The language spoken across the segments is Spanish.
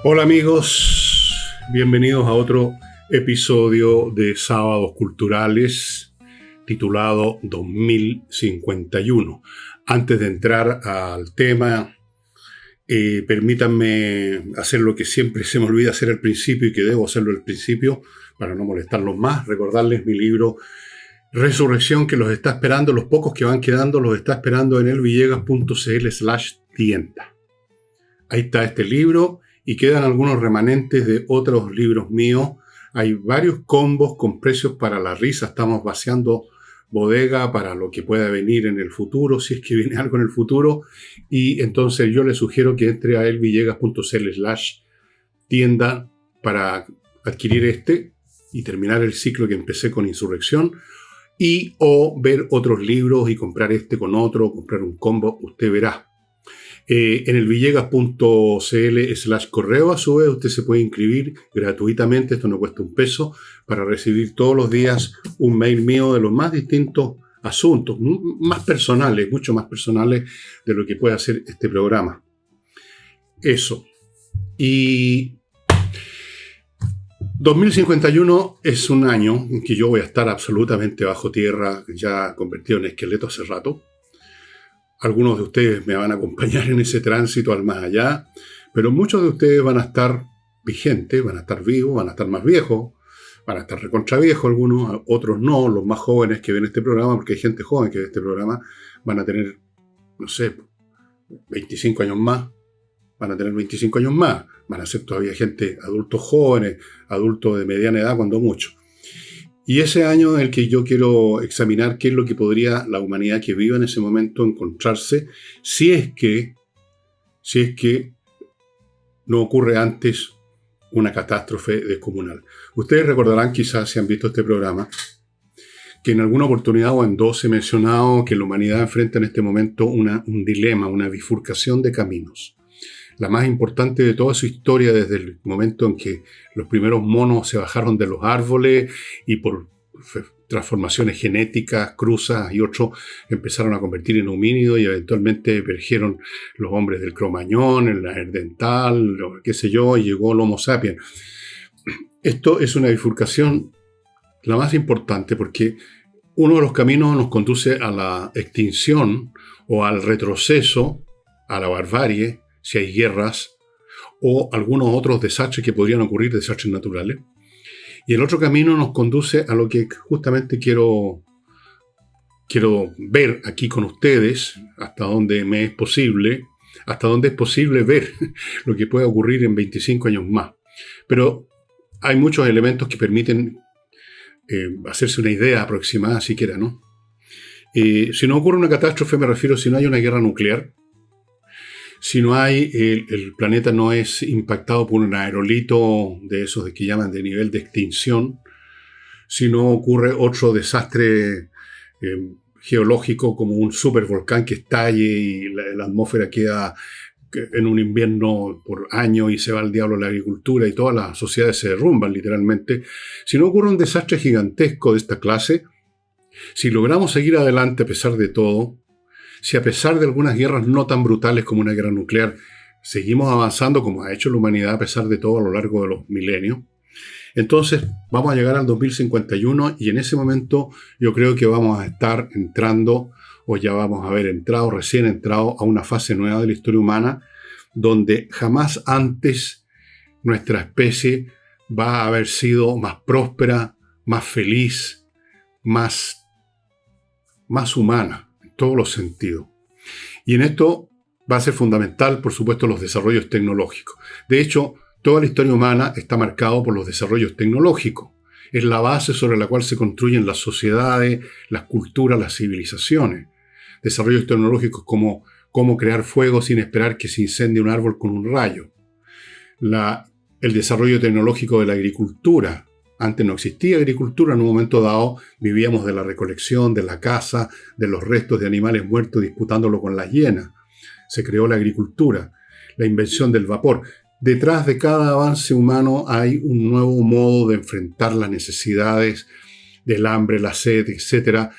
Hola amigos, bienvenidos a otro episodio de Sábados Culturales titulado 2051. Antes de entrar al tema, permítanme hacer lo que siempre se me olvida hacer al principio y que debo hacerlo al principio para no molestarlos más, recordarles mi libro Resurrección, que los está esperando, los pocos que van quedando los está esperando en elvillegas.cl/tienda. Ahí está este libro y quedan algunos remanentes de otros libros míos. Hay varios combos con precios para la risa. Estamos vaciando bodega para lo que pueda venir en el futuro, si es que viene algo en el futuro. Y entonces yo les sugiero que entre a elvillegas.cl/tienda para adquirir este y terminar el ciclo que empecé con Insurrección. Y o ver otros libros y comprar este con otro, comprar un combo, usted verá. En el villegas.cl/correo, a su vez, usted se puede inscribir gratuitamente, esto no cuesta un peso, para recibir todos los días un mail mío de los más distintos asuntos, más personales, mucho más personales de lo que puede hacer este programa. Eso. Y 2051 es un año en que yo voy a estar absolutamente bajo tierra, ya convertido en esqueleto hace rato. Algunos de ustedes me van a acompañar en ese tránsito al más allá, pero muchos de ustedes van a estar vigentes, van a estar vivos, van a estar más viejos, van a estar recontra viejos algunos, otros no, los más jóvenes que ven este programa, porque hay gente joven que ve este programa, van a tener, no sé, 25 años más, van a tener 25 años más, van a ser todavía gente, adultos jóvenes, adultos de mediana edad cuando mucho. Y ese año en el que yo quiero examinar qué es lo que podría la humanidad que viva en ese momento encontrarse, si es que no ocurre antes una catástrofe descomunal. Ustedes recordarán, quizás si han visto este programa, que en alguna oportunidad o en dos he mencionado que la humanidad enfrenta en este momento un dilema, una bifurcación de caminos. La más importante de toda su historia, desde el momento en que los primeros monos se bajaron de los árboles y por transformaciones genéticas, cruzas y otros empezaron a convertir en homínidos y eventualmente emergieron los hombres del Cromañón, el Neandertal, qué sé yo, y llegó el Homo sapiens. Esto es una bifurcación la más importante porque uno de los caminos nos conduce a la extinción o al retroceso, a la barbarie, si hay guerras o algunos otros desastres que podrían ocurrir, desastres naturales. Y el otro camino nos conduce a lo que justamente quiero ver aquí con ustedes, hasta donde me es posible, hasta donde es posible ver lo que puede ocurrir en 25 años más. Pero hay muchos elementos que permiten hacerse una idea aproximada siquiera, ¿no? Si no ocurre una catástrofe, me refiero si no hay una guerra nuclear, si no hay, el planeta no es impactado por un aerolito de esos que llaman de nivel de extinción, si no ocurre otro desastre geológico como un supervolcán que estalle y la atmósfera queda en un invierno por años y se va al diablo la agricultura y todas las sociedades se derrumban literalmente, si no ocurre un desastre gigantesco de esta clase, si logramos seguir adelante a pesar de todo, si a pesar de algunas guerras no tan brutales como una guerra nuclear, seguimos avanzando como ha hecho la humanidad a pesar de todo a lo largo de los milenios, entonces vamos a llegar al 2051 y en ese momento yo creo que vamos a estar entrando, o ya vamos a haber entrado, recién entrado a una fase nueva de la historia humana, donde jamás antes nuestra especie va a haber sido más próspera, más feliz, más humana. Todos los sentidos. Y en esto va a ser fundamental, por supuesto, los desarrollos tecnológicos. De hecho, toda la historia humana está marcada por los desarrollos tecnológicos. Es la base sobre la cual se construyen las sociedades, las culturas, las civilizaciones. Desarrollos tecnológicos como cómo crear fuego sin esperar que se incendie un árbol con un rayo. El desarrollo tecnológico de la agricultura. Antes no existía agricultura, en un momento dado vivíamos de la recolección, de la caza, de los restos de animales muertos disputándolo con las hienas. Se creó la agricultura, la invención del vapor. Detrás de cada avance humano hay un nuevo modo de enfrentar las necesidades del hambre, la sed, etc.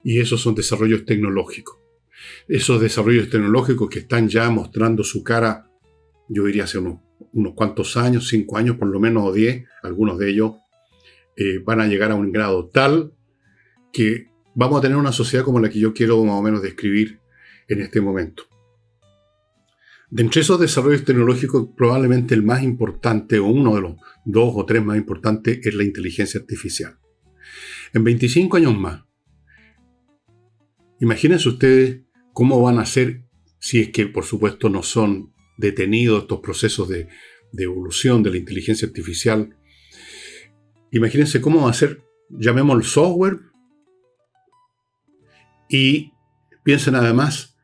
Y esos son desarrollos tecnológicos. Esos desarrollos tecnológicos que están ya mostrando su cara, yo diría hace unos unos cuantos años, 5 años por lo menos o 10, algunos de ellos van a llegar a un grado tal que vamos a tener una sociedad como la que yo quiero más o menos describir en este momento. De entre esos desarrollos tecnológicos, probablemente el más importante, o uno de los 2 o 3 más importantes, es la inteligencia artificial. En 25 años más, imagínense ustedes cómo van a ser, si es que por supuesto no son detenidos estos procesos de evolución de la inteligencia artificial. Imagínense cómo va a ser, llamémoslo software, y piensen además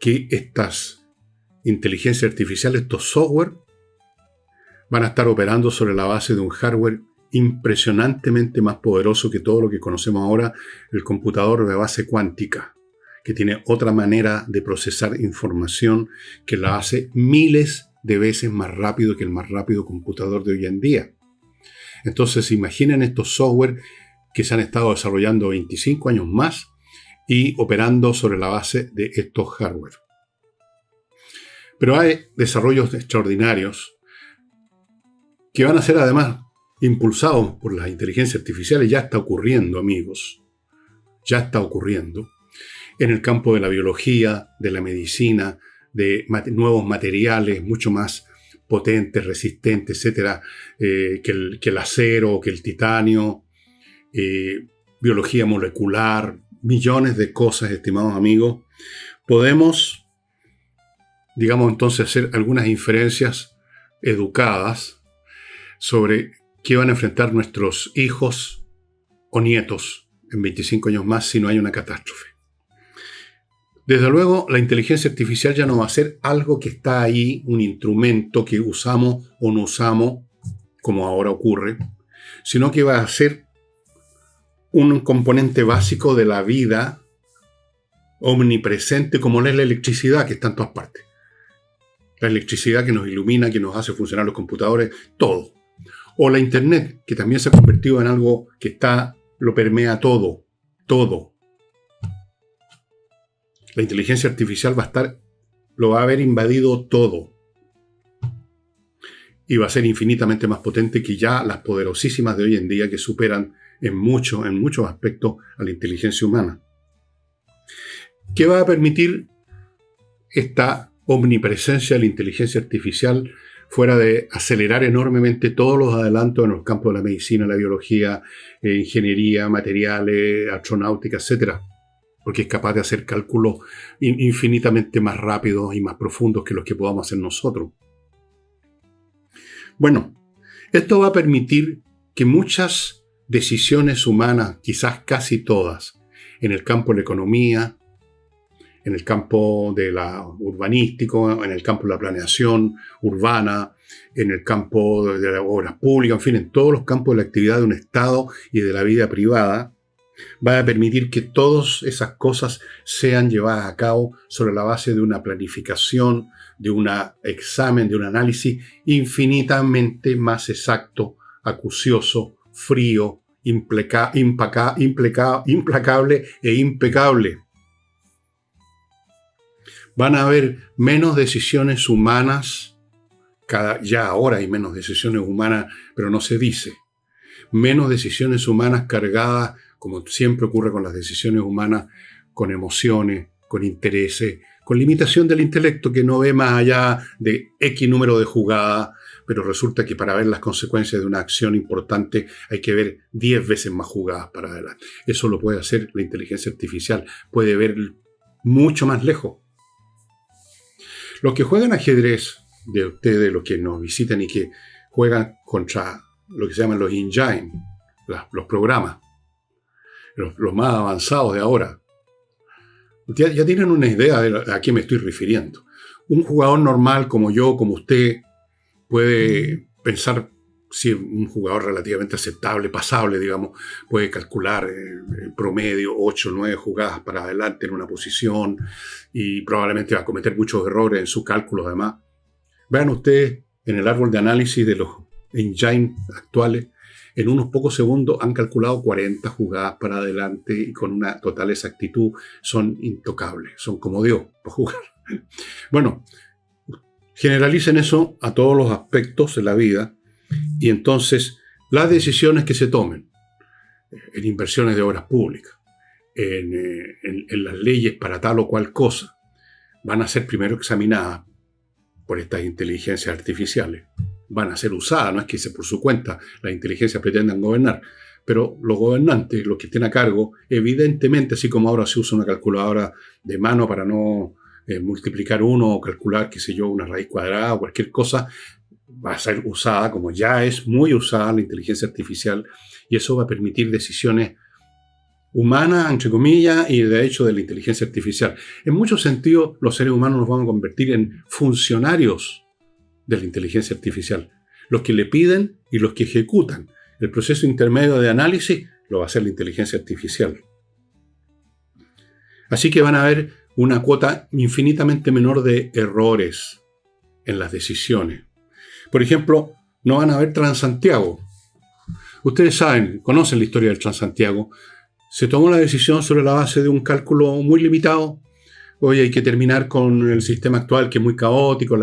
que estas inteligencias artificiales, estos software, van a estar operando sobre la base de un hardware impresionantemente más poderoso que todo lo que conocemos ahora, el computador de base cuántica, que tiene otra manera de procesar información que la hace miles de veces más rápido que el más rápido computador de hoy en día. Entonces, imaginen estos software que se han estado desarrollando 25 años más y operando sobre la base de estos hardware. Pero hay desarrollos extraordinarios que van a ser además impulsados por las inteligencias artificiales. Ya está ocurriendo, amigos. Ya está ocurriendo. En el campo de la biología, de la medicina, de nuevos materiales mucho más potentes, resistentes, etcétera, que el acero, que el titanio, biología molecular, millones de cosas, estimados amigos. Podemos, digamos entonces, hacer algunas inferencias educadas sobre qué van a enfrentar nuestros hijos o nietos en 25 años más si no hay una catástrofe. Desde luego, la inteligencia artificial ya no va a ser algo que está ahí, un instrumento que usamos o no usamos, como ahora ocurre, sino que va a ser un componente básico de la vida omnipresente, como es la electricidad, que está en todas partes. La electricidad que nos ilumina, que nos hace funcionar los computadores, todo. O la Internet, que también se ha convertido en algo que lo permea todo, todo. La inteligencia artificial lo va a haber invadido todo. Y va a ser infinitamente más potente que ya las poderosísimas de hoy en día, que superan en muchos aspectos a la inteligencia humana. ¿Qué va a permitir esta omnipresencia de la inteligencia artificial fuera de acelerar enormemente todos los adelantos en los campos de la medicina, la biología, ingeniería, materiales, astronáutica, etcétera? Porque es capaz de hacer cálculos infinitamente más rápidos y más profundos que los que podamos hacer nosotros. Bueno, esto va a permitir que muchas decisiones humanas, quizás casi todas, en el campo de la economía, en el campo de la urbanístico, en el campo de la planeación urbana, en el campo de las obras públicas, en fin, en todos los campos de la actividad de un Estado y de la vida privada, va a permitir que todas esas cosas sean llevadas a cabo sobre la base de una planificación, de un examen, de un análisis infinitamente más exacto, acucioso, frío, implacable e impecable. Van a haber menos decisiones humanas, ya ahora hay menos decisiones humanas, pero no se dice. Menos decisiones humanas cargadas, como siempre ocurre con las decisiones humanas, con emociones, con intereses, con limitación del intelecto que no ve más allá de X número de jugadas, pero resulta que para ver las consecuencias de una acción importante hay que ver 10 veces más jugadas para adelante. Eso lo puede hacer la inteligencia artificial, puede ver mucho más lejos. Los que juegan ajedrez, de ustedes, los que nos visitan y que juegan contra lo que se llaman los engine, los programas, los más avanzados de ahora, ya tienen una idea de a qué me estoy refiriendo. Un jugador normal como yo, como usted, puede pensar, si un jugador relativamente aceptable, pasable, digamos, puede calcular en promedio 8 o 9 jugadas para adelante en una posición y probablemente va a cometer muchos errores en sus cálculos además. Vean ustedes en el árbol de análisis de los engine actuales, en unos pocos segundos han calculado 40 jugadas para adelante y con una total exactitud. Son intocables, son como Dios para jugar. Bueno, Generalicen eso a todos los aspectos de la vida y entonces las decisiones que se tomen en inversiones de obras públicas, en las leyes para tal o cual cosa, van a ser primero examinadas por estas inteligencias artificiales. Van a ser usadas, no es que por su cuenta las inteligencias pretendan gobernar, pero los gobernantes, los que estén a cargo, evidentemente, así como ahora se usa una calculadora de mano para no multiplicar uno o calcular, qué sé yo, una raíz cuadrada o cualquier cosa, va a ser usada, como ya es muy usada la inteligencia artificial, y eso va a permitir decisiones humanas, entre comillas, y de hecho de la inteligencia artificial. En muchos sentidos, los seres humanos nos vamos a convertir en funcionarios de la inteligencia artificial. Los que le piden y los que ejecutan. El proceso intermedio de análisis lo va a hacer la inteligencia artificial. Así que van a haber una cuota infinitamente menor de errores en las decisiones. Por ejemplo, no van a haber Transantiago. Ustedes saben, conocen la historia del Transantiago. Se tomó la decisión sobre la base de un cálculo muy limitado. Hoy hay que terminar con el sistema actual, que es muy caótico,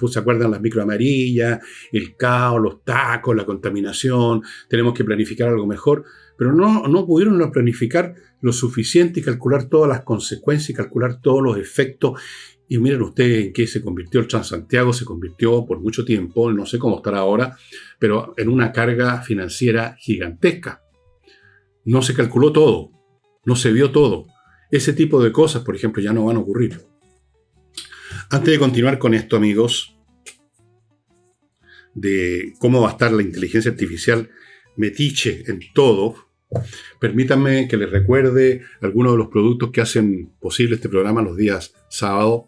¿se acuerdan? Las micro amarillas, el caos, los tacos, la contaminación. Tenemos que planificar algo mejor. Pero no pudieron planificar lo suficiente y calcular todas las consecuencias y calcular todos los efectos. Y miren ustedes en qué se convirtió el Transantiago. Se convirtió por mucho tiempo, no sé cómo estará ahora, pero en una carga financiera gigantesca. No se calculó todo, no se vio todo. Ese tipo de cosas, por ejemplo, ya no van a ocurrir. Antes de continuar con esto, amigos, de cómo va a estar la inteligencia artificial metiche en todo, permítanme que les recuerde algunos de los productos que hacen posible este programa los días sábados.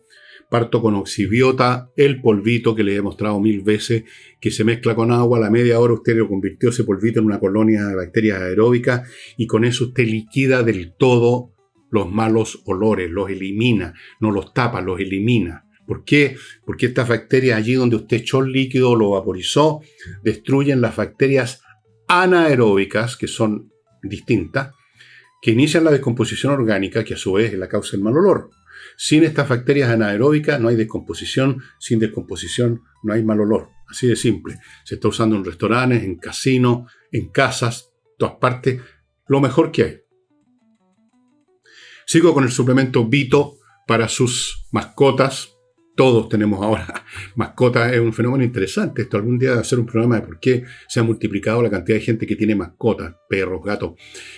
Parto con Oxibiota, el polvito que les he mostrado 1000 veces, que se mezcla con agua. A la media hora usted lo convirtió ese polvito en una colonia de bacterias aeróbicas y con eso usted liquida del todo los malos olores, los elimina, no los tapa, los elimina. ¿Por qué? Porque estas bacterias allí donde usted echó el líquido, lo vaporizó, destruyen las bacterias anaeróbicas, que son distintas, que inician la descomposición orgánica, que a su vez es la causa del mal olor. Sin estas bacterias anaeróbicas no hay descomposición, sin descomposición no hay mal olor. Así de simple. Se está usando en restaurantes, en casinos, en casas, en todas partes, lo mejor que hay. Sigo con el suplemento Vito para sus mascotas. Todos tenemos ahora mascotas, es un fenómeno interesante. Esto algún día va a ser un programa de por qué se ha multiplicado la cantidad de gente que tiene mascotas, perros, gatos.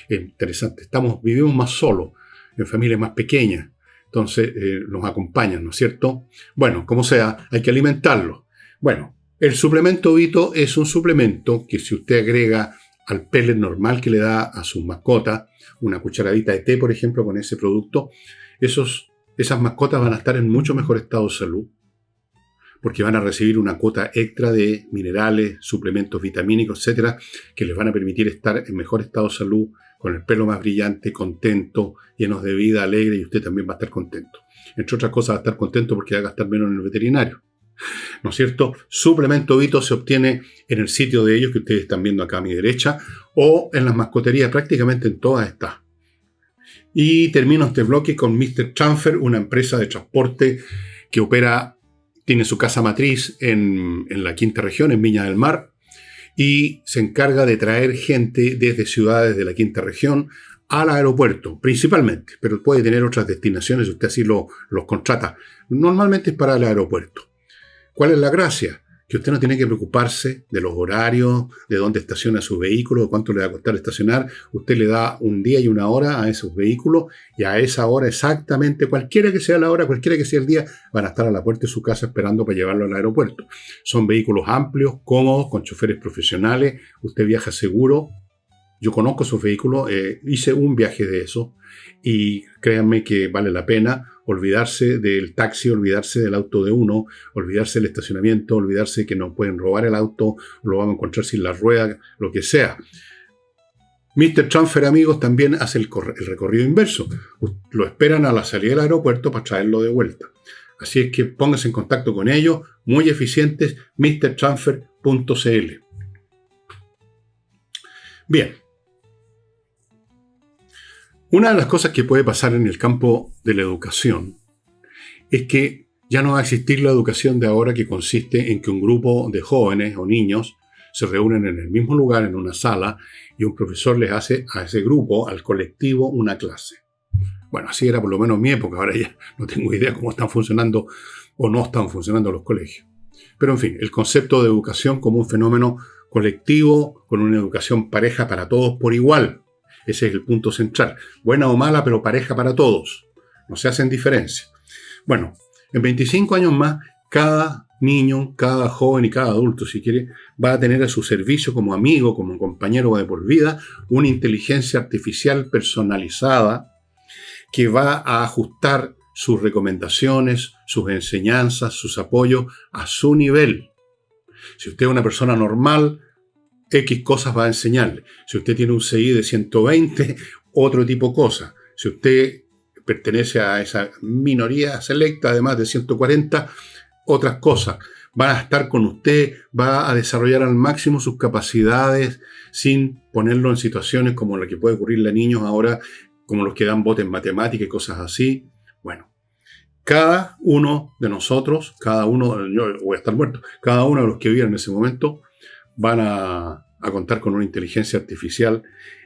Es interesante. Vivimos más solos, en familias más pequeñas. Entonces nos acompañan, ¿no es cierto? Bueno, como sea, hay que alimentarlos. Bueno, el suplemento Vito es un suplemento que si usted agrega al pellet normal que le da a sus mascotas, una cucharadita de té, por ejemplo, con ese producto, esas mascotas van a estar en mucho mejor estado de salud, porque van a recibir una cuota extra de minerales, suplementos vitamínicos, etcétera, que les van a permitir estar en mejor estado de salud, con el pelo más brillante, contento, llenos de vida, alegre, y usted también va a estar contento. Entre otras cosas, va a estar contento porque va a gastar menos en el veterinario. ¿No es cierto? Suplemento Vito se obtiene en el sitio de ellos que ustedes están viendo acá a mi derecha o en las mascoterías, prácticamente en todas estas. Y termino este bloque con Mr. Transfer, una empresa de transporte que tiene su casa matriz en la quinta región, en Viña del Mar, y se encarga de traer gente desde ciudades de la quinta región al aeropuerto, principalmente, pero puede tener otras destinaciones si usted así los contrata. Normalmente es para el aeropuerto. ¿Cuál es la gracia? Que usted no tiene que preocuparse de los horarios, de dónde estaciona su vehículo, de cuánto le va a costar estacionar. Usted le da un día y una hora a esos vehículos y a esa hora exactamente, cualquiera que sea la hora, cualquiera que sea el día, van a estar a la puerta de su casa esperando para llevarlo al aeropuerto. Son vehículos amplios, cómodos, con choferes profesionales. Usted viaja seguro. Yo conozco esos vehículos, hice un viaje de eso y créanme que vale la pena olvidarse del taxi, olvidarse del auto de uno, olvidarse del estacionamiento, olvidarse que nos pueden robar el auto, lo vamos a encontrar sin la rueda, lo que sea. Mr. Transfer, amigos, también hace el recorrido inverso. Lo esperan a la salida del aeropuerto para traerlo de vuelta. Así es que pónganse en contacto con ellos, muy eficientes, mrtransfer.cl. Bien. Una de las cosas que puede pasar en el campo de la educación es que Ya no va a existir la educación de ahora que consiste en que un grupo de jóvenes o niños se reúnen en el mismo lugar, en una sala, y un profesor les hace a ese grupo, al colectivo, una clase. Bueno, así era por lo menos en mi época, ahora ya no tengo idea cómo están funcionando o no están funcionando los colegios. Pero en fin, el concepto de educación como un fenómeno colectivo, con una educación pareja para todos por igual. Ese es el punto central. Buena o mala, pero pareja para todos. No se hacen diferencias. Bueno, en 25 años más, cada niño, cada joven y cada adulto, si quiere, va a tener a su servicio como amigo, como compañero de por vida, una inteligencia artificial personalizada que va a ajustar sus recomendaciones, sus enseñanzas, sus apoyos a su nivel. Si usted es una persona normal, X cosas va a enseñarle. Si usted tiene un CI de 120, otro tipo de cosas. Si usted pertenece a esa minoría selecta de más de 140, otras cosas. Van a estar con usted, va a desarrollar al máximo sus capacidades sin ponerlo en situaciones como la que puede ocurrirle a niños ahora, como los que dan botes en matemáticas y cosas así. Bueno, cada uno de nosotros, yo voy a estar muerto, cada uno de los que viven en ese momento van a contar con una inteligencia artificial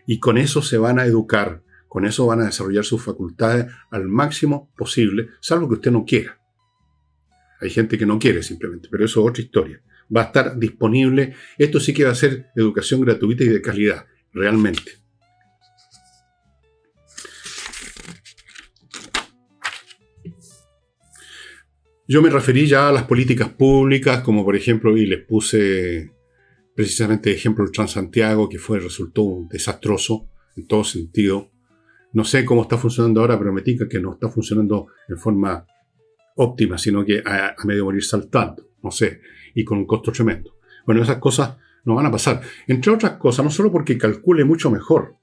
y con eso se van a educar, con eso van a desarrollar sus facultades al máximo posible, salvo que usted no quiera. Hay gente que no quiere simplemente, pero eso es otra historia. Va a estar disponible, esto sí que va a ser educación gratuita y de calidad, realmente. Yo me referí ya a las políticas públicas, como por ejemplo, y les puse precisamente de ejemplo el Transantiago, que resultó desastroso en todo sentido. No sé cómo está funcionando ahora, pero me tinca que no está funcionando en forma óptima, sino que a medio morir saltando, no sé, y con un costo tremendo. Bueno, esas cosas no van a pasar. Entre otras cosas, no solo porque calcule mucho mejor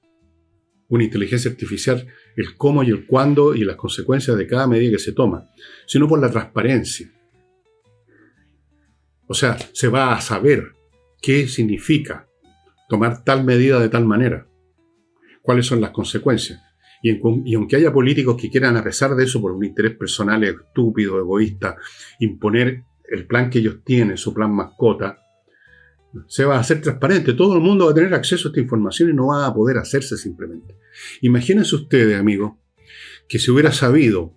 una inteligencia artificial el cómo y el cuándo y las consecuencias de cada medida que se toma, sino por la transparencia. O sea, se va a saber qué significa tomar tal medida de tal manera, cuáles son las consecuencias. Y aunque haya políticos que quieran, a pesar de eso, por un interés personal estúpido, egoísta, imponer el plan que ellos tienen, su plan mascota, se va a hacer transparente. Todo el mundo va a tener acceso a esta información y no va a poder hacerse simplemente. Imagínense ustedes, amigos, que se hubiera sabido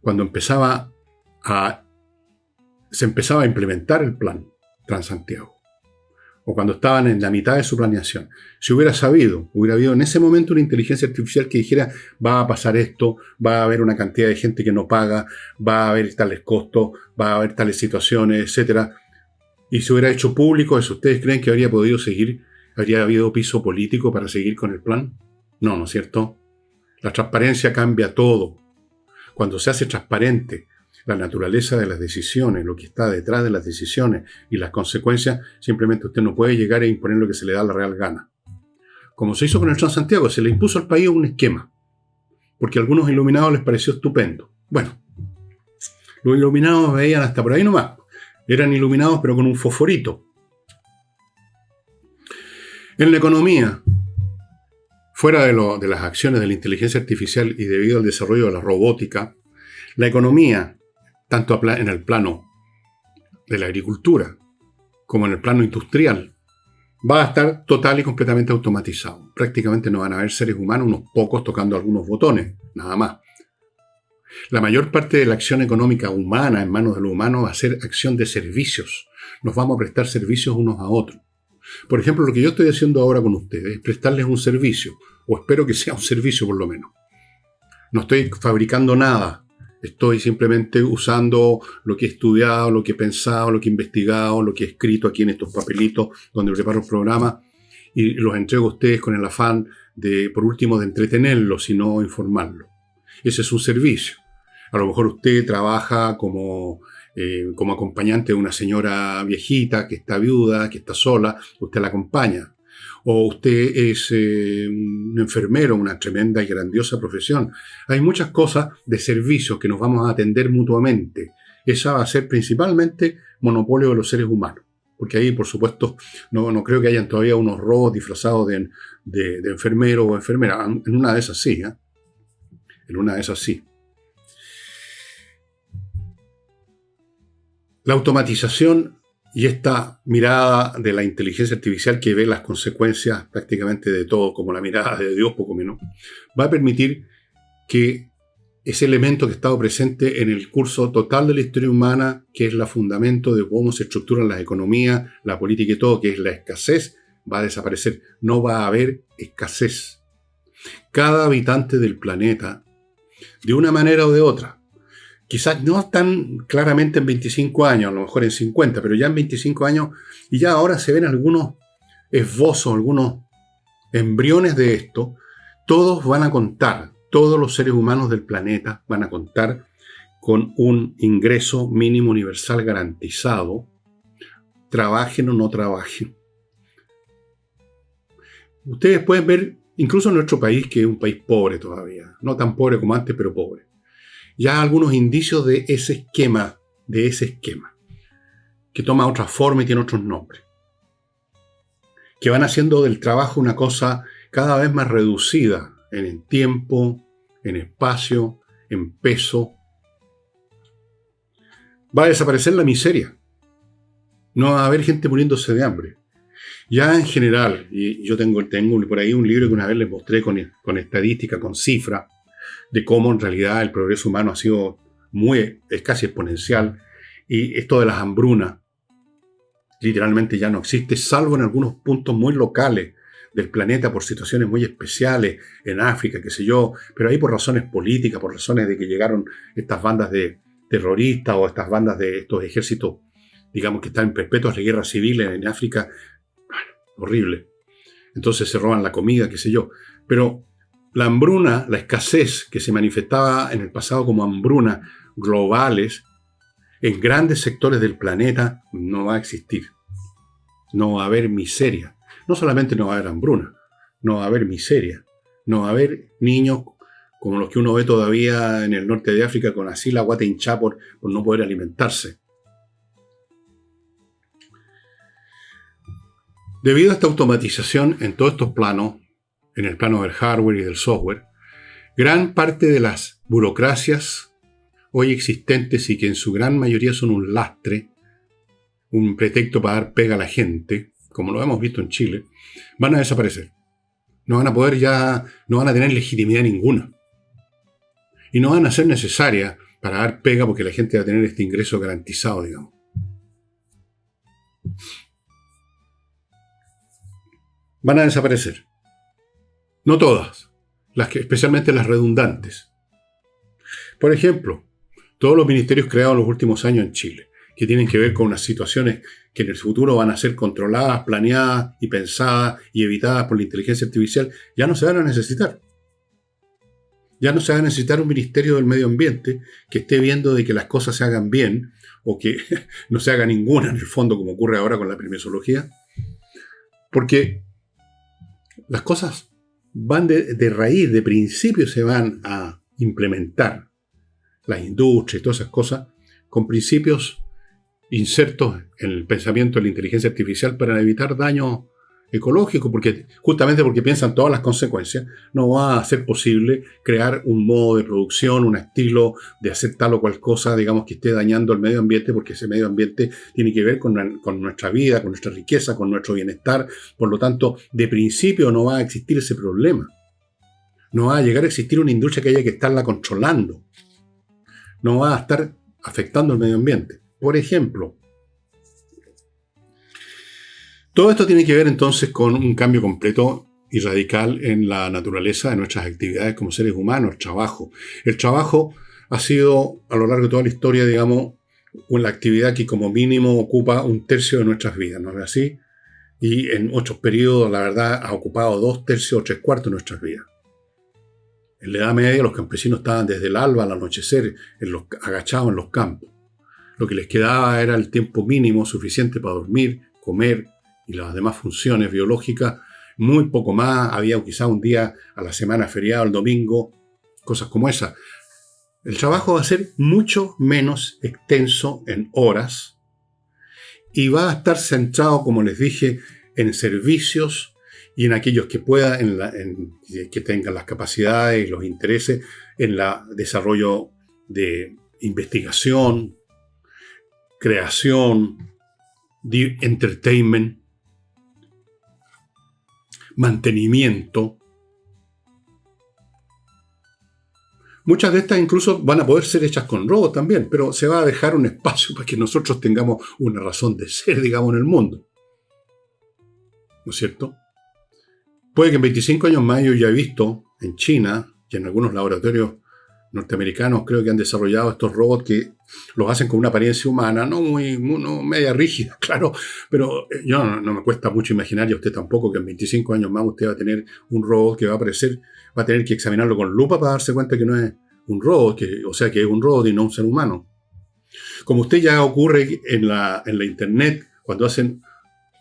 cuando se empezaba a implementar el plan Transantiago, o cuando estaban en la mitad de su planeación. Si hubiera habido en ese momento una inteligencia artificial que dijera, va a pasar esto, va a haber una cantidad de gente que no paga, va a haber tales costos, va a haber tales situaciones, etc. Y se hubiera hecho público eso, ¿ustedes creen que habría habido piso político para seguir con el plan? No, ¿no es cierto? La transparencia cambia todo. Cuando se hace transparente la naturaleza de las decisiones, lo que está detrás de las decisiones y las consecuencias, simplemente usted no puede llegar a imponer lo que se le da la real gana. Como se hizo con el Transantiago, se le impuso al país un esquema, porque a algunos iluminados les pareció estupendo. Bueno, los iluminados veían hasta por ahí nomás. Eran iluminados pero con un fosforito. En la economía, fuera de las acciones de la inteligencia artificial y debido al desarrollo de la robótica, la economía, tanto en el plano de la agricultura como en el plano industrial, va a estar total y completamente automatizado. Prácticamente no van a haber seres humanos, unos pocos tocando algunos botones, nada más. La mayor parte de la acción económica humana en manos de los humanos va a ser acción de servicios. Nos vamos a prestar servicios unos a otros. Por ejemplo, lo que yo estoy haciendo ahora con ustedes es prestarles un servicio, o espero que sea un servicio por lo menos. No estoy fabricando nada. Estoy simplemente usando lo que he estudiado, lo que he pensado, lo que he investigado, lo que he escrito aquí en estos papelitos donde preparo el programa y los entrego a ustedes con el afán de, por último, de entretenerlos y no informarlos. Ese es un servicio. A lo mejor usted trabaja como acompañante de una señora viejita que está viuda, que está sola, usted la acompaña. O usted es un enfermero, una tremenda y grandiosa profesión. Hay muchas cosas de servicios que nos vamos a atender mutuamente. Esa va a ser principalmente monopolio de los seres humanos. Porque ahí, por supuesto, no creo que hayan todavía unos robots disfrazados de enfermero o enfermera. En una de esas sí, ¿eh? En una de esas sí. La automatización y esta mirada de la inteligencia artificial que ve las consecuencias prácticamente de todo, como la mirada de Dios, poco menos, va a permitir que ese elemento que ha estado presente en el curso total de la historia humana, que es el fundamento de cómo se estructuran las economías, la política y todo, que es la escasez, va a desaparecer. No va a haber escasez. Cada habitante del planeta, de una manera o de otra, quizás no tan claramente en 25 años, a lo mejor en 50, pero ya en 25 años, y ya ahora se ven algunos esbozos, algunos embriones de esto, todos van a contar, todos los seres humanos del planeta van a contar con un ingreso mínimo universal garantizado, trabajen o no trabajen. Ustedes pueden ver, incluso en nuestro país, que es un país pobre todavía, no tan pobre como antes, pero pobre, ya algunos indicios de ese esquema, que toma otra forma y tiene otros nombres, que van haciendo del trabajo una cosa cada vez más reducida en el tiempo, en espacio, en peso. Va a desaparecer la miseria. No va a haber gente muriéndose de hambre. Ya en general, y yo tengo por ahí un libro que una vez les mostré con estadística, con cifras, de cómo en realidad el progreso humano ha sido es casi exponencial, y esto de las hambrunas literalmente ya no existe, salvo en algunos puntos muy locales del planeta por situaciones muy especiales, en África, qué sé yo, pero ahí por razones políticas, por razones de que llegaron estas bandas de terroristas o estas bandas de estos ejércitos, digamos, que están en perpetuas de guerras civiles en África. Horrible. Entonces se roban la comida, qué sé yo. Pero la hambruna, la escasez que se manifestaba en el pasado como hambrunas globales, en grandes sectores del planeta no va a existir. No va a haber miseria. No solamente no va a haber hambruna, no va a haber miseria. No va a haber niños como los que uno ve todavía en el norte de África con así la guata hinchada por no poder alimentarse. Debido a esta automatización en todos estos planos, en el plano del hardware y del software, gran parte de las burocracias hoy existentes y que en su gran mayoría son un lastre, un pretexto para dar pega a la gente, como lo hemos visto en Chile, van a desaparecer. No van a poder ya, no van a tener legitimidad ninguna. Y no van a ser necesarias para dar pega porque la gente va a tener este ingreso garantizado, digamos. Van a desaparecer. No todas, especialmente las redundantes. Por ejemplo, todos los ministerios creados en los últimos años en Chile, que tienen que ver con unas situaciones que en el futuro van a ser controladas, planeadas y pensadas y evitadas por la inteligencia artificial, ya no se van a necesitar. Ya no se va a necesitar un ministerio del medio ambiente que esté viendo de que las cosas se hagan bien o que no se haga ninguna en el fondo, como ocurre ahora con la permisología, porque las cosas van de raíz, de principio se van a implementar. Las industrias y todas esas cosas con principios insertos en el pensamiento de la inteligencia artificial para evitar daños ecológicos, justamente porque piensan todas las consecuencias, no va a ser posible crear un modo de producción, un estilo de hacer tal o cual cosa, digamos, que esté dañando el medio ambiente, porque ese medio ambiente tiene que ver con nuestra vida, con nuestra riqueza, con nuestro bienestar. Por lo tanto, de principio no va a existir ese problema. No va a llegar a existir una industria que haya que estarla controlando. No va a estar afectando al medio ambiente. Por ejemplo, todo esto tiene que ver entonces con un cambio completo y radical en la naturaleza de nuestras actividades como seres humanos, el trabajo. El trabajo ha sido, a lo largo de toda la historia, digamos, una actividad que como mínimo ocupa 1/3 de nuestras vidas, ¿no es así? Y en otros periodos, la verdad, ha ocupado 2/3 o 3/4 de nuestras vidas. En la Edad Media los campesinos estaban desde el alba al anochecer agachados en los campos. Lo que les quedaba era el tiempo mínimo suficiente para dormir, comer y las demás funciones biológicas. Muy poco más, había quizá un día a la semana feriado, el domingo, cosas como esas. El trabajo va a ser mucho menos extenso en horas y va a estar centrado, como les dije, en servicios y en aquellos que puedan, que tengan las capacidades y los intereses en el desarrollo de investigación, creación, entertainment, mantenimiento. Muchas de estas incluso van a poder ser hechas con robots también, pero se va a dejar un espacio para que nosotros tengamos una razón de ser, digamos, en el mundo. ¿No es cierto? Puede que en 25 años más yo ya he visto en China y en algunos laboratorios norteamericanos creo que han desarrollado estos robots que los hacen con una apariencia humana, no media rígida, claro, pero yo no me cuesta mucho imaginar, y a usted tampoco, que en 25 años más usted va a tener un robot que va a aparecer, va a tener que examinarlo con lupa para darse cuenta que no es un robot, o sea que es un robot y no un ser humano. Como usted ya ocurre en la internet, cuando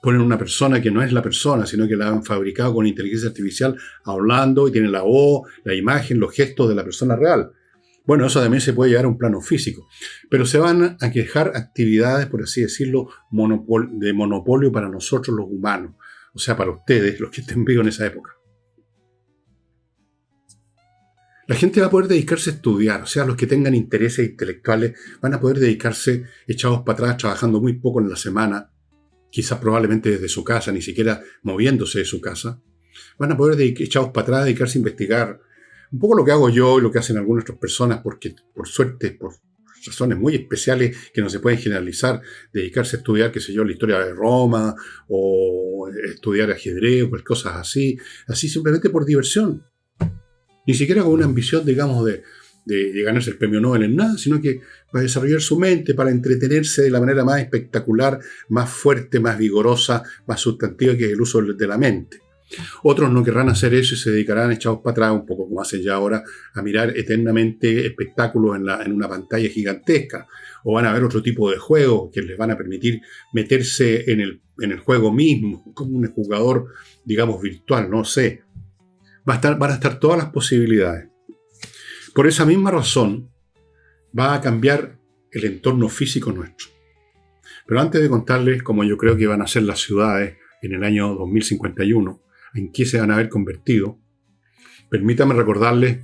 ponen una persona que no es la persona, sino que la han fabricado con inteligencia artificial, hablando y tiene la voz, la imagen, los gestos de la persona real. Bueno, eso también se puede llevar a un plano físico. Pero se van a quejar actividades, por así decirlo, de monopolio para nosotros los humanos. O sea, para ustedes, los que estén vivos en esa época. La gente va a poder dedicarse a estudiar. O sea, los que tengan intereses intelectuales van a poder dedicarse echados para atrás, trabajando muy poco en la semana. Quizás probablemente desde su casa, ni siquiera moviéndose de su casa. Van a poder echados para atrás, dedicarse a investigar. Un poco lo que hago yo y lo que hacen algunas otras personas, porque por suerte, por razones muy especiales que no se pueden generalizar, dedicarse a estudiar, qué sé yo, la historia de Roma, o estudiar ajedrez, o cosas así simplemente por diversión. Ni siquiera con una ambición, digamos, de ganarse el premio Nobel en nada, sino que para desarrollar su mente, para entretenerse de la manera más espectacular, más fuerte, más vigorosa, más sustantiva, que es el uso de la mente. Otros no querrán hacer eso y se dedicarán echados para atrás, un poco como hacen ya ahora, a mirar eternamente espectáculos en una pantalla gigantesca. O van a ver otro tipo de juegos que les van a permitir meterse en el juego mismo, como un jugador, digamos, virtual, no sé. Van a estar todas las posibilidades. Por esa misma razón, va a cambiar el entorno físico nuestro. Pero antes de contarles cómo yo creo que van a ser las ciudades en el año 2051, en qué se van a haber convertido, permítame recordarles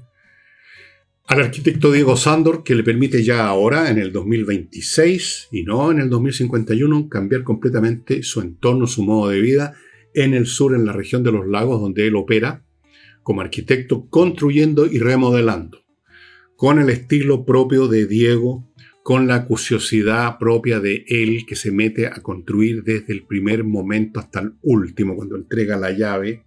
al arquitecto Diego Sándor, que le permite ya ahora, en el 2026 y no en el 2051, cambiar completamente su entorno, su modo de vida en el sur, en la región de los lagos, donde él opera como arquitecto, construyendo y remodelando, con el estilo propio de Diego, con la acuciosidad propia de él, que se mete a construir desde el primer momento hasta el último, cuando entrega la llave.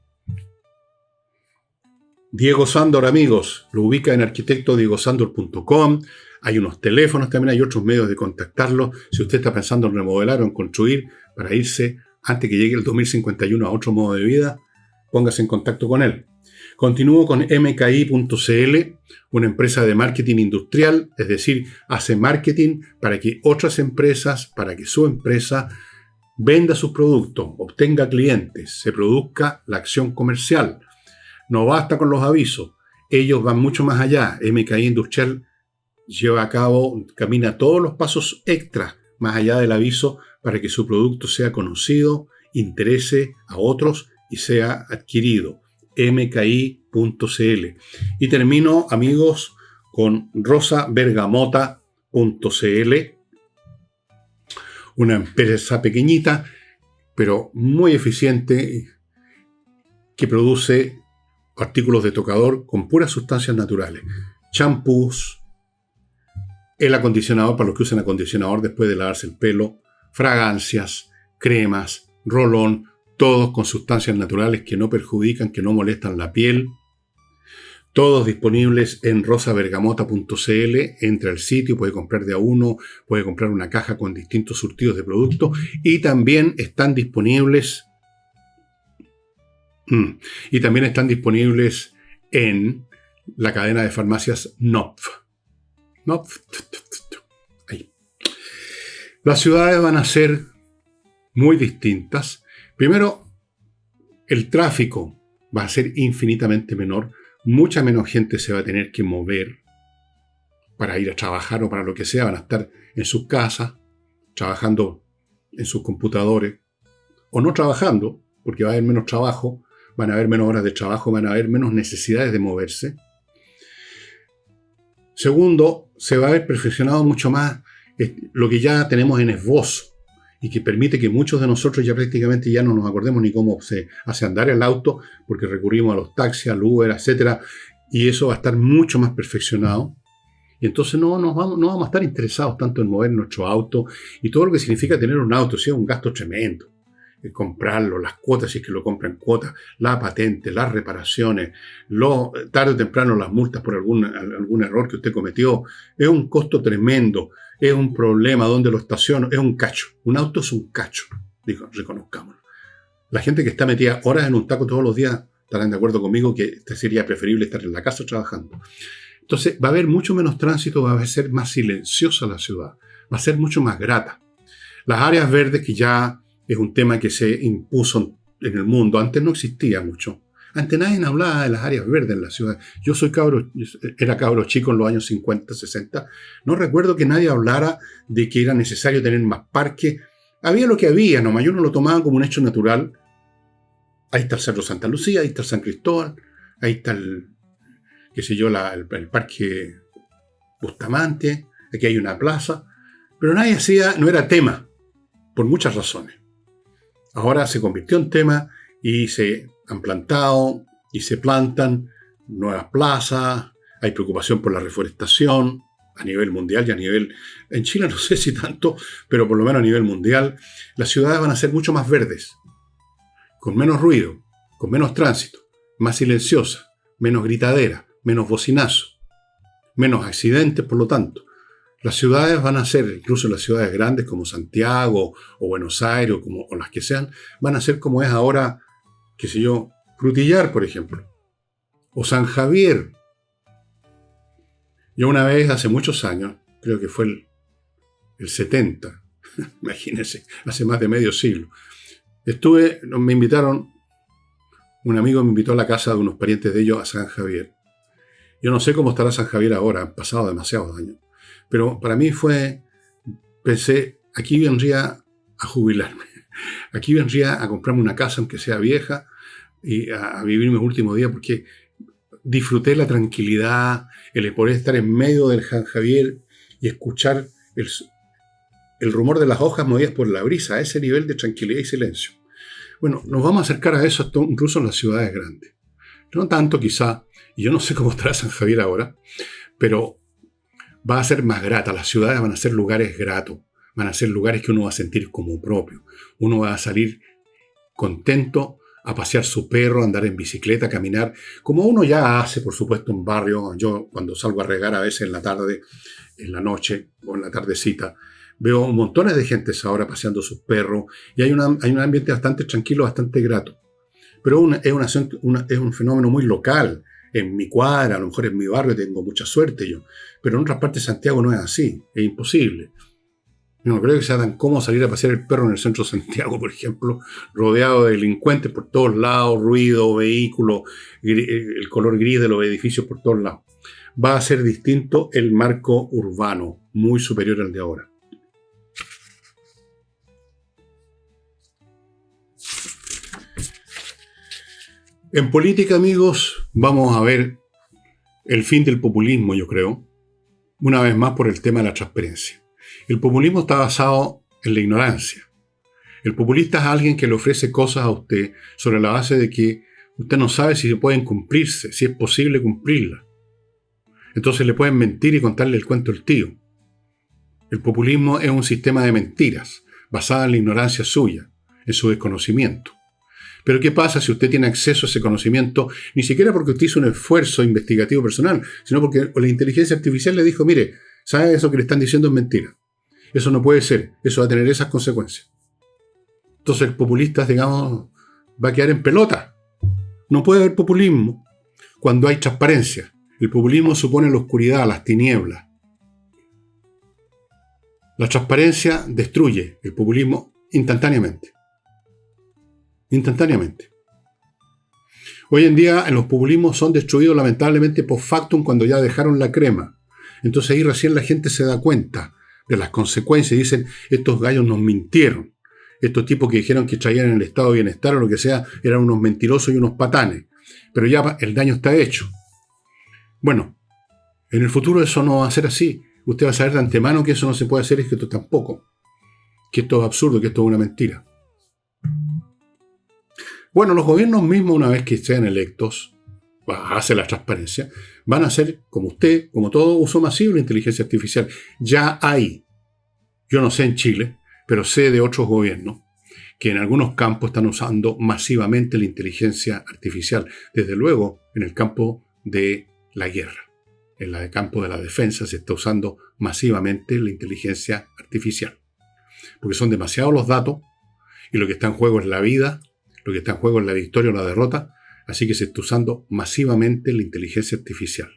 Diego Sándor, amigos, lo ubica en arquitectodiegosandor.com. Hay unos teléfonos, también hay otros medios de contactarlo. Si usted está pensando en remodelar o en construir para irse antes que llegue el 2051 a otro modo de vida, póngase en contacto con él. Continúo con mki.cl, una empresa de marketing industrial, es decir, hace marketing para que otras empresas, para que su empresa venda sus productos, obtenga clientes, se produzca la acción comercial. No basta con los avisos, ellos van mucho más allá. MKI Industrial lleva a cabo, camina todos los pasos extras más allá del aviso para que su producto sea conocido, interese a otros y sea adquirido. mki.cl. Y termino, amigos, con rosabergamota.cl, una empresa pequeñita, pero muy eficiente, que produce artículos de tocador con puras sustancias naturales. Champús, el acondicionador para los que usan acondicionador después de lavarse el pelo, fragancias, cremas, rolón, todos con sustancias naturales que no perjudican, que no molestan la piel. Todos disponibles en rosabergamota.cl. Entra al sitio, puede comprar de a uno, puede comprar una caja con distintos surtidos de productos. Y también están disponibles en la cadena de farmacias Knopf. Ahí. Las ciudades van a ser muy distintas. Primero, el tráfico va a ser infinitamente menor. Mucha menos gente se va a tener que mover para ir a trabajar o para lo que sea. Van a estar en sus casas, trabajando en sus computadores, o no trabajando, porque va a haber menos trabajo, van a haber menos horas de trabajo, van a haber menos necesidades de moverse. Segundo, se va a haber perfeccionado mucho más lo que ya tenemos en esbozo y que permite que muchos de nosotros ya prácticamente ya no nos acordemos ni cómo se hace andar el auto, porque recurrimos a los taxis, al Uber, etcétera, y eso va a estar mucho más perfeccionado. Y entonces no vamos a estar interesados tanto en mover nuestro auto y todo lo que significa tener un auto, sí, es un gasto tremendo. Comprarlo, las cuotas, si es que lo compran en cuotas, la patente, las reparaciones, tarde o temprano las multas por algún error que usted cometió, es un costo tremendo, es un problema donde lo estaciono, es un cacho. Un auto es un cacho, digo, reconozcámoslo. La gente que está metida horas en un taco todos los días estarán de acuerdo conmigo que sería preferible estar en la casa trabajando. Entonces va a haber mucho menos tránsito, va a ser más silenciosa la ciudad, va a ser mucho más grata. Las áreas verdes, que ya es un tema que se impuso en el mundo, antes no existía mucho. Antes nadie hablaba de las áreas verdes en la ciudad. Yo era cabro chico en los años 50, 60. No recuerdo que nadie hablara de que era necesario tener más parques. Había lo que había, nomás yo no lo tomaba como un hecho natural. Ahí está el Cerro Santa Lucía, ahí está el San Cristóbal, ahí está el Parque Bustamante, aquí hay una plaza. Pero nadie no era tema, por muchas razones. Ahora se convirtió en tema y se han plantado y se plantan nuevas plazas, hay preocupación por la reforestación a nivel mundial y en Chile no sé si tanto, pero por lo menos a nivel mundial, las ciudades van a ser mucho más verdes, con menos ruido, con menos tránsito, más silenciosas, menos gritadera, menos bocinazo, menos accidentes, por lo tanto. Las ciudades van a ser, incluso las ciudades grandes como Santiago o Buenos Aires o las que sean, van a ser como es ahora, qué sé yo, Frutillar, por ejemplo, o San Javier. Yo una vez, hace muchos años, creo que fue el 70, imagínense, hace más de medio siglo, un amigo me invitó a la casa de unos parientes de ellos a San Javier. Yo no sé cómo estará San Javier ahora, han pasado demasiados años. Pero para mí pensé, aquí vendría a jubilarme. Aquí vendría a comprarme una casa, aunque sea vieja, y a vivir mis últimos días, porque disfruté la tranquilidad, el poder estar en medio del San Javier y escuchar el rumor de las hojas movidas por la brisa, a ese nivel de tranquilidad y silencio. Bueno, nos vamos a acercar a eso incluso en las ciudades grandes. No tanto quizá, y yo no sé cómo estará San Javier ahora, pero va a ser más grata, las ciudades van a ser lugares gratos, van a ser lugares que uno va a sentir como propio. Uno va a salir contento a pasear su perro, a andar en bicicleta, a caminar, como uno ya hace, por supuesto, en barrio. Yo cuando salgo a regar a veces en la tarde, en la noche o en la tardecita, veo montones de gente ahora paseando sus perros y hay un ambiente bastante tranquilo, bastante grato. Pero es un fenómeno muy local. En mi cuadra, a lo mejor en mi barrio tengo mucha suerte yo, pero en otras partes de Santiago no es así, es imposible. No creo que sea tan cómodo salir a pasear el perro en el centro de Santiago, por ejemplo, rodeado de delincuentes por todos lados, ruido, vehículos, el color gris de los edificios por todos lados. Va a ser distinto el marco urbano, muy superior al de ahora. En política, amigos, vamos a ver el fin del populismo, yo creo, una vez más por el tema de la transparencia. El populismo está basado en la ignorancia. El populista es alguien que le ofrece cosas a usted sobre la base de que usted no sabe si pueden cumplirse, si es posible cumplirlas. Entonces le pueden mentir y contarle el cuento del tío. El populismo es un sistema de mentiras, basada en la ignorancia suya, en su desconocimiento. Pero ¿qué pasa si usted tiene acceso a ese conocimiento, ni siquiera porque usted hizo un esfuerzo investigativo personal, sino porque la inteligencia artificial le dijo, mire, ¿sabe eso que le están diciendo es mentira? Eso no puede ser, eso va a tener esas consecuencias. Entonces el populista, digamos, va a quedar en pelota. No puede haber populismo cuando hay transparencia. El populismo supone la oscuridad, las tinieblas. La transparencia destruye el populismo instantáneamente. Instantáneamente. Hoy en día en los populismos son destruidos lamentablemente post factum cuando ya dejaron la crema. Entonces ahí recién la gente se da cuenta de las consecuencias y dicen, estos gallos nos mintieron. Estos tipos que dijeron que traían el estado de bienestar o lo que sea, eran unos mentirosos y unos patanes. Pero ya el daño está hecho. Bueno, en el futuro eso no va a ser así. usted va a saber de antemano que eso no se puede hacer y que esto tampoco. Que esto es absurdo, que esto es una mentira. Bueno, los gobiernos mismos, una vez que sean electos, hace la transparencia, van a hacer, como usted, como todo, uso masivo de la inteligencia artificial. Ya hay, yo no sé en Chile, pero sé de otros gobiernos que en algunos campos están usando masivamente la inteligencia artificial. Desde luego, en el campo de la guerra, en el campo de la defensa, se está usando masivamente la inteligencia artificial. Porque son demasiados los datos y lo que está en juego es la vida, lo que está en juego es la victoria o la derrota, así que se está usando masivamente la inteligencia artificial.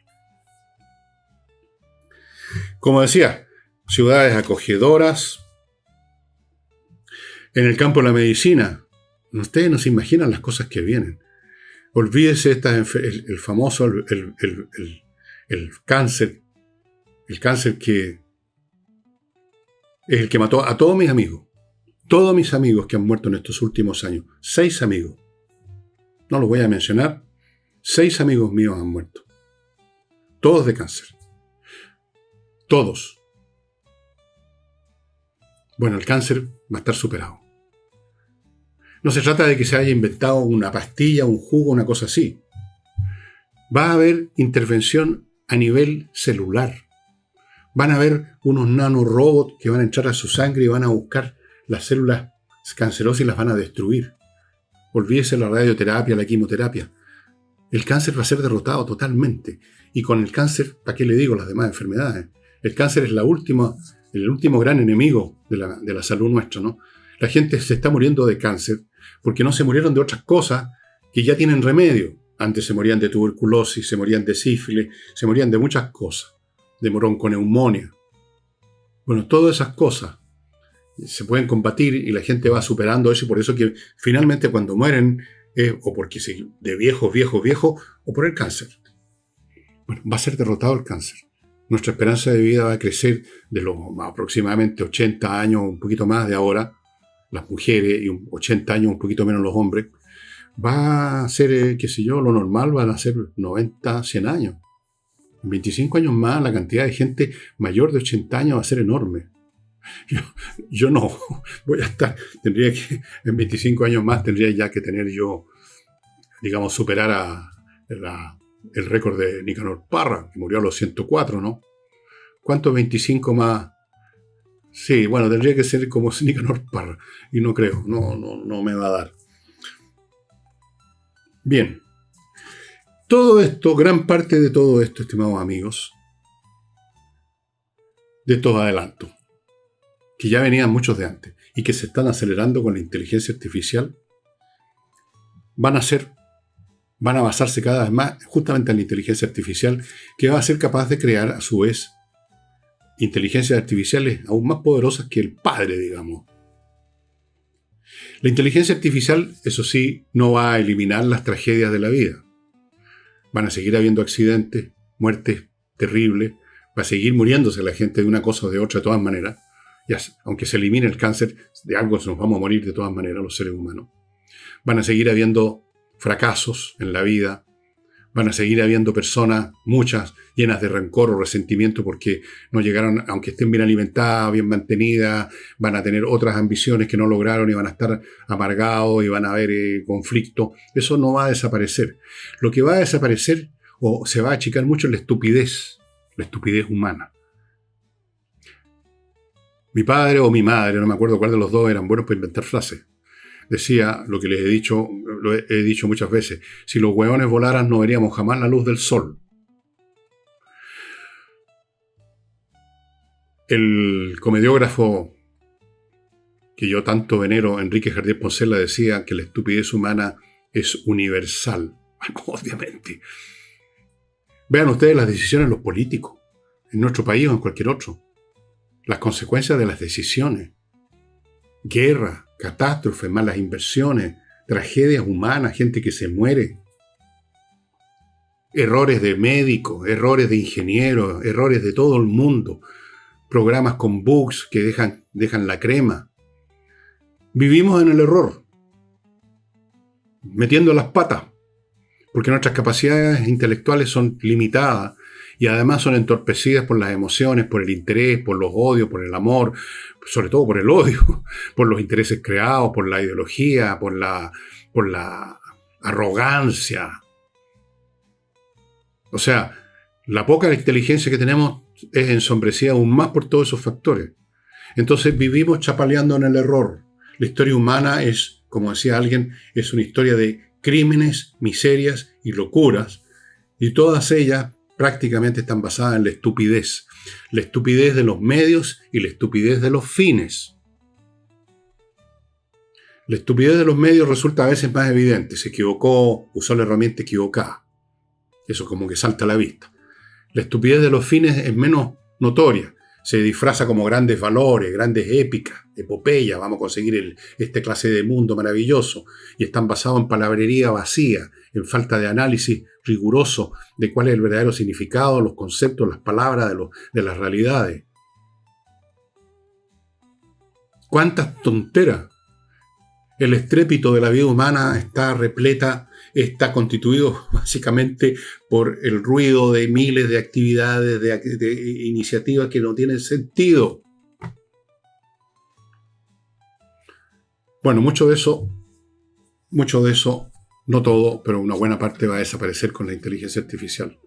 Como decía, ciudades acogedoras. En el campo de la medicina, ustedes no se imaginan las cosas que vienen. Olvídese el famoso, el cáncer. El cáncer que es el que mató a todos mis amigos. Todos mis amigos que han muerto en estos últimos años. 6 amigos. No los voy a mencionar. 6 amigos míos han muerto. Todos de cáncer. Todos. Bueno, el cáncer va a estar superado. No se trata de que se haya inventado una pastilla, un jugo, una cosa así. Va a haber intervención a nivel celular. Van a haber unos nanorobots que van a entrar a su sangre y van a buscar las células cancerosas y las van a destruir. Olvídese la radioterapia, la quimioterapia. El cáncer va a ser derrotado totalmente. Y con el cáncer, ¿para qué le digo las demás enfermedades? El cáncer es el último gran enemigo de la salud nuestra, ¿no? La gente se está muriendo de cáncer porque no se murieron de otras cosas que ya tienen remedio. Antes se morían de tuberculosis, se morían de sífilis, se morían de muchas cosas, de bronconeumonía. Bueno, todas esas cosas se pueden combatir y la gente va superando eso, y por eso que finalmente cuando mueren o porque de viejos, o por el cáncer. Bueno, va a ser derrotado el cáncer. Nuestra esperanza de vida va a crecer de los aproximadamente 80 años, un poquito más de ahora, las mujeres, y 80 años, un poquito menos los hombres. Va a ser, lo normal van a ser 90, 100 años. En 25 años más, la cantidad de gente mayor de 80 años va a ser enorme. Yo no voy a estar, en 25 años más tendría ya que tener yo, digamos, superar el récord de Nicanor Parra, que murió a los 104, ¿no? ¿Cuántos 25 más? Sí, bueno, tendría que ser como Nicanor Parra, y no creo, no me va a dar. Bien, todo esto, gran parte de todo esto, estimados amigos, de estos adelantos, que ya venían muchos de antes y que se están acelerando con la inteligencia artificial, van a basarse cada vez más justamente en la inteligencia artificial, que va a ser capaz de crear a su vez inteligencias artificiales aún más poderosas que el padre, digamos. La inteligencia artificial, eso sí, no va a eliminar las tragedias de la vida. Van a seguir habiendo accidentes, muertes terribles, va a seguir muriéndose la gente de una cosa o de otra de todas maneras. Y aunque se elimine el cáncer, de algo nos vamos a morir de todas maneras los seres humanos. Van a seguir habiendo fracasos en la vida, van a seguir habiendo personas, muchas, llenas de rencor o resentimiento porque no llegaron, aunque estén bien alimentadas, bien mantenidas, van a tener otras ambiciones que no lograron y van a estar amargados y van a haber conflicto. Eso no va a desaparecer. Lo que va a desaparecer o se va a achicar mucho es la estupidez humana. Mi padre o mi madre, no me acuerdo cuál de los dos, eran buenos para inventar frases. Decía lo que les he dicho, lo he dicho muchas veces: si los hueones volaran no veríamos jamás la luz del sol. El comediógrafo que yo tanto venero, Enrique Jardier Poncela, decía que la estupidez humana es universal. Obviamente. Vean ustedes las decisiones de los políticos, en nuestro país o en cualquier otro. Las consecuencias de las decisiones. Guerra, catástrofes, malas inversiones, tragedias humanas, gente que se muere. Errores de médicos, errores de ingenieros, errores de todo el mundo. Programas con bugs que dejan la crema. Vivimos en el error, metiendo las patas, porque nuestras capacidades intelectuales son limitadas y además son entorpecidas por las emociones, por el interés, por los odios, por el amor, sobre todo por el odio, por los intereses creados, por la ideología, por la arrogancia. O sea, la poca inteligencia que tenemos es ensombrecida aún más por todos esos factores. Entonces vivimos chapaleando en el error. La historia humana es, como decía alguien, es una historia de crímenes, miserias y locuras, y todas ellas prácticamente están basadas en la estupidez de los medios y la estupidez de los fines. La estupidez de los medios resulta a veces más evidente. Se equivocó, usó la herramienta equivocada. Eso como que salta a la vista. La estupidez de los fines es menos notoria. Se disfraza como grandes valores, grandes épicas, epopeyas. Vamos a conseguir este clase de mundo maravilloso. Y están basados en palabrería vacía, en falta de análisis riguroso de cuál es el verdadero significado, los conceptos, las palabras de las realidades. ¿Cuántas tonteras? El estrépito de la vida humana está constituido básicamente por el ruido de miles de actividades, de iniciativas que no tienen sentido. Bueno, mucho de eso, no todo, pero una buena parte va a desaparecer con la inteligencia artificial.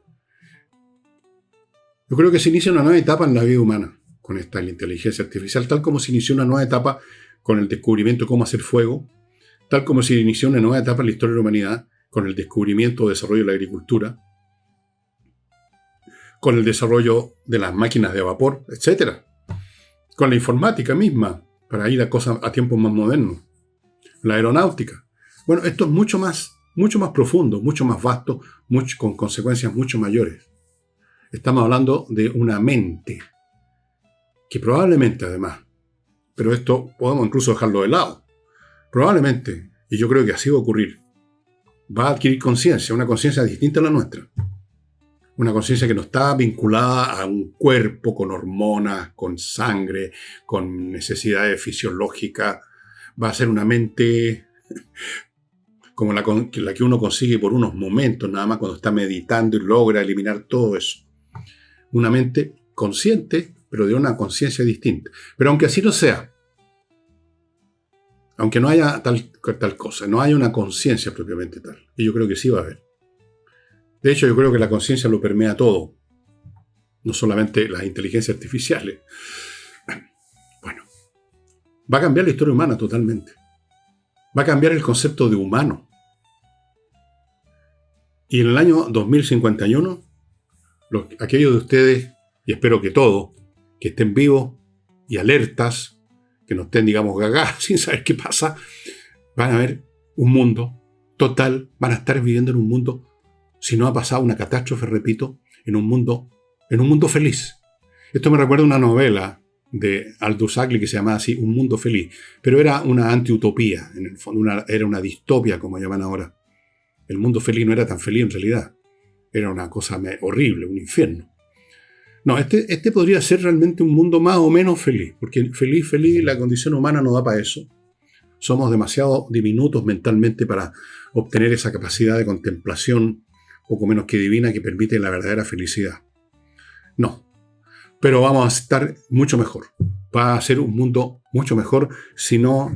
Yo creo que se inicia una nueva etapa en la vida humana con esta inteligencia artificial, tal como se inició una nueva etapa con el descubrimiento de cómo hacer fuego, tal como se inició una nueva etapa en la historia de la humanidad con el descubrimiento o desarrollo de la agricultura, con el desarrollo de las máquinas de vapor, etc. Con la informática misma, para ir a tiempos más modernos. La aeronáutica. Bueno, esto es mucho más profundo, mucho más vasto, con consecuencias mucho mayores. Estamos hablando de una mente que probablemente, además, pero esto podemos incluso dejarlo de lado, probablemente, y yo creo que así va a ocurrir, va a adquirir conciencia, una conciencia distinta a la nuestra. Una conciencia que no está vinculada a un cuerpo con hormonas, con sangre, con necesidades fisiológicas. Va a ser una mente como la que uno consigue por unos momentos, nada más cuando está meditando y logra eliminar todo eso. Una mente consciente, pero de una conciencia distinta. Pero aunque así no sea, aunque no haya tal cosa, no haya una conciencia propiamente tal, y yo creo que sí va a haber. De hecho, yo creo que la conciencia lo permea todo, no solamente las inteligencias artificiales. Bueno, va a cambiar la historia humana totalmente. Va a cambiar el concepto de humano. Y en el año 2051, aquellos de ustedes, y espero que todos, que estén vivos y alertas, que no estén, digamos, gagás sin saber qué pasa, van a ver un mundo total, van a estar viviendo en un mundo, si no ha pasado una catástrofe, repito, en un mundo feliz. Esto me recuerda a una novela de Aldous Huxley que se llamaba así, Un mundo feliz, pero era una antiutopía, en el fondo era una distopia, como llaman ahora. El mundo feliz no era tan feliz en realidad, era una cosa horrible, un infierno. No, este podría ser realmente un mundo más o menos feliz, porque feliz, la condición humana no da para eso. Somos demasiado diminutos mentalmente para obtener esa capacidad de contemplación poco menos que divina que permite la verdadera felicidad. No, pero vamos a estar mucho mejor. Va a ser un mundo mucho mejor si no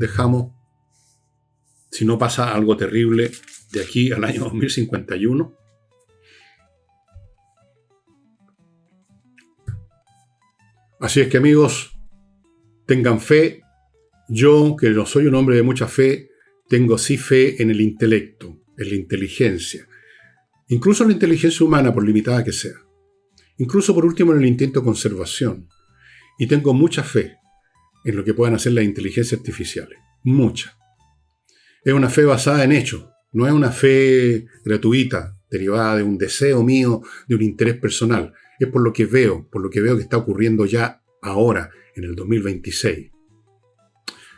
pasa algo terrible de aquí al año 2051. Así es que, amigos, tengan fe. Yo, que no soy un hombre de mucha fe, tengo sí fe en el intelecto, en la inteligencia. Incluso en la inteligencia humana, por limitada que sea. Incluso, por último, en el intento de conservación. Y tengo mucha fe en lo que puedan hacer las inteligencias artificiales. Mucha. Es una fe basada en hechos. No es una fe gratuita, derivada de un deseo mío, de un interés personal. Es por lo que veo que está ocurriendo ya ahora, en el 2026.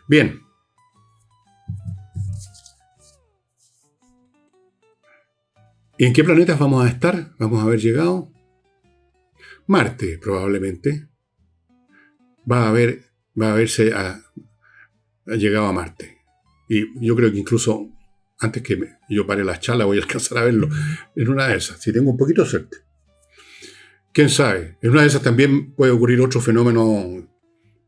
Bien. ¿Y en qué planetas vamos a estar? ¿Vamos a haber llegado? Marte, probablemente. Va a haberse llegado a Marte. Y yo creo que incluso antes que yo pare la charla voy a alcanzar a verlo en una de esas, si tengo un poquito de suerte. quién sabe. En una de esas también puede ocurrir otro fenómeno,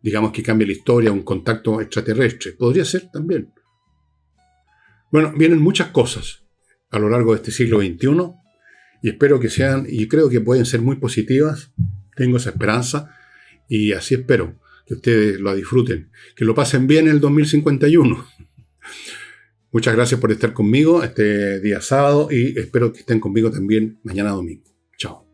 digamos, que cambie la historia, un contacto extraterrestre. Podría ser también. Bueno, vienen muchas cosas a lo largo de este siglo XXI y espero que sean, y creo que pueden ser muy positivas. Tengo esa esperanza y así espero que ustedes lo disfruten, que lo pasen bien en el 2051. Muchas gracias por estar conmigo este día sábado y espero que estén conmigo también mañana domingo. Chao.